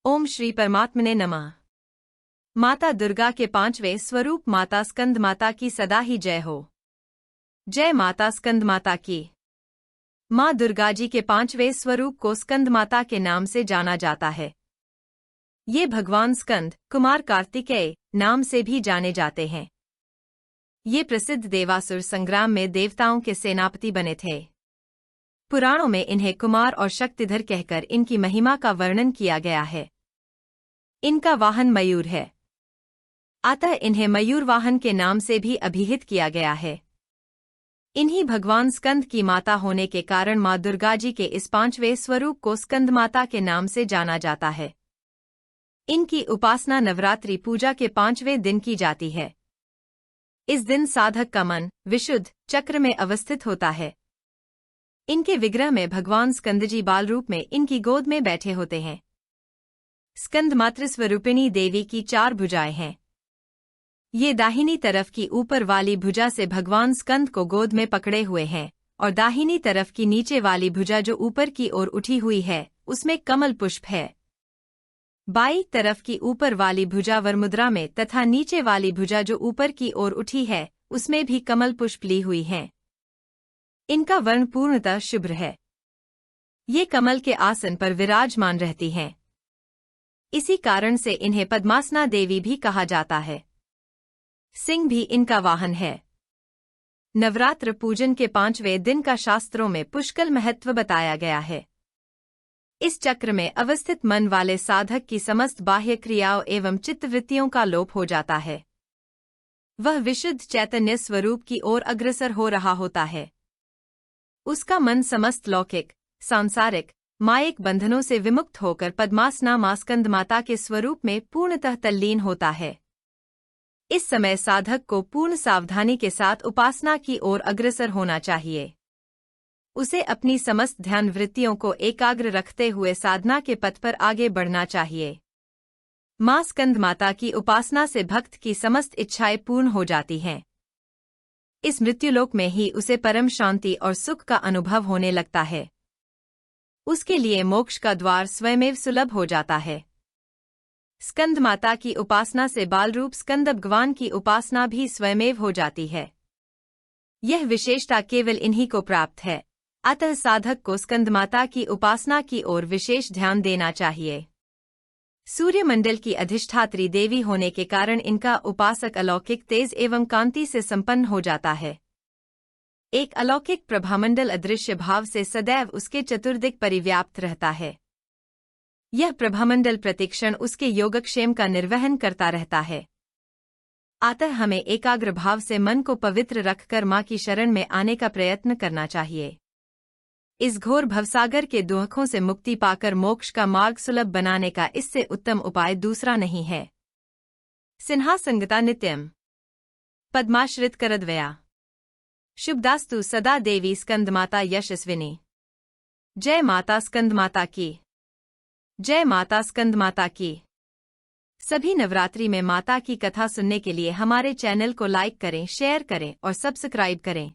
ओम श्री परमात्मने नमः। माता दुर्गा के पांचवें स्वरूप माता स्कंद माता की सदा ही जय हो। जय माता स्कंद माता की। माँ दुर्गा जी के पांचवें स्वरूप को स्कंद माता के नाम से जाना जाता है। ये भगवान स्कंद कुमार कार्तिकेय नाम से भी जाने जाते हैं। ये प्रसिद्ध देवासुर संग्राम में देवताओं के सेनापति बने थे। पुराणों में इन्हें कुमार और शक्तिधर कहकर इनकी महिमा का वर्णन किया गया है। इनका वाहन मयूर है, अतः इन्हें मयूर वाहन के नाम से भी अभिहित किया गया है। इन्हीं भगवान स्कंद की माता होने के कारण माँ दुर्गा जी के इस पांचवें स्वरूप को स्कंद माता के नाम से जाना जाता है। इनकी उपासना नवरात्रि पूजा के 5वें दिन की जाती है। इस दिन साधक का मन विशुद्ध चक्र में अवस्थित होता है। इनके विग्रह में भगवान स्कंदजी बाल रूप में इनकी गोद में बैठे होते हैं। स्कंद मातृस्वरूपिणी देवी की 4 भुजाएं हैं। ये दाहिनी तरफ की ऊपर वाली भुजा से भगवान स्कंद को गोद में पकड़े हुए हैं और दाहिनी तरफ की नीचे वाली भुजा जो ऊपर की ओर उठी हुई है उसमें कमल पुष्प है। बाईं तरफ की ऊपर वाली भुजा वरमुद्रा में तथा नीचे वाली भुजा जो ऊपर की ओर उठी है उसमें भी कमल पुष्प ली हुई हैं। इनका वर्ण पूर्णतः शुभ्र है। ये कमल के आसन पर विराजमान रहती हैं। इसी कारण से इन्हें पद्मासना देवी भी कहा जाता है। सिंह भी इनका वाहन है। नवरात्र पूजन के 5वें दिन का शास्त्रों में पुष्कल महत्व बताया गया है। इस चक्र में अवस्थित मन वाले साधक की समस्त बाह्य क्रियाओं एवं चित्तवृत्तियों का लोप हो जाता है। वह विशुद्ध चैतन्य स्वरूप की ओर अग्रसर हो रहा होता है। उसका मन समस्त लौकिक सांसारिक मायिक बंधनों से विमुक्त होकर पद्मासना मां स्कंद माता के स्वरूप में पूर्णतः तल्लीन होता है। इस समय साधक को पूर्ण सावधानी के साथ उपासना की ओर अग्रसर होना चाहिए। उसे अपनी समस्त ध्यान वृत्तियों को एकाग्र रखते हुए साधना के पथ पर आगे बढ़ना चाहिए। मां स्कंद माता की उपासना से भक्त की समस्त इच्छाएं पूर्ण हो जाती हैं। इस मृत्युलोक में ही उसे परम शांति और सुख का अनुभव होने लगता है। उसके लिए मोक्ष का द्वार स्वयमेव सुलभ हो जाता है। स्कंद माता की उपासना से बालरूप स्कंद भगवान की उपासना भी स्वयमेव हो जाती है। यह विशेषता केवल इन्हीं को प्राप्त है, अतः साधक को स्कंद माता की उपासना की ओर विशेष ध्यान देना चाहिए। सूर्यमंडल की अधिष्ठात्री देवी होने के कारण इनका उपासक अलौकिक तेज एवं कांति से संपन्न हो जाता है। एक अलौकिक प्रभामंडल अदृश्य भाव से सदैव उसके चतुर्दिक परिव्याप्त रहता है। यह प्रभामंडल प्रतिक्षण उसके योगक्षेम का निर्वहन करता रहता है। अतः हमें एकाग्र भाव से मन को पवित्र रखकर मां की शरण में आने का प्रयत्न करना चाहिए। इस घोर भवसागर के दुखों से मुक्ति पाकर मोक्ष का मार्ग सुलभ बनाने का इससे उत्तम उपाय दूसरा नहीं है। सिंहासंगता नित्यम पद्माश्रित करद्वया शुभदास्तु सदा देवी स्कंद माता यशस्विनी। जय माता स्कंद माता की। जय माता स्कंद माता की। सभी नवरात्रि में माता की कथा सुनने के लिए हमारे चैनल को लाइक करें, शेयर करें और सब्सक्राइब करें।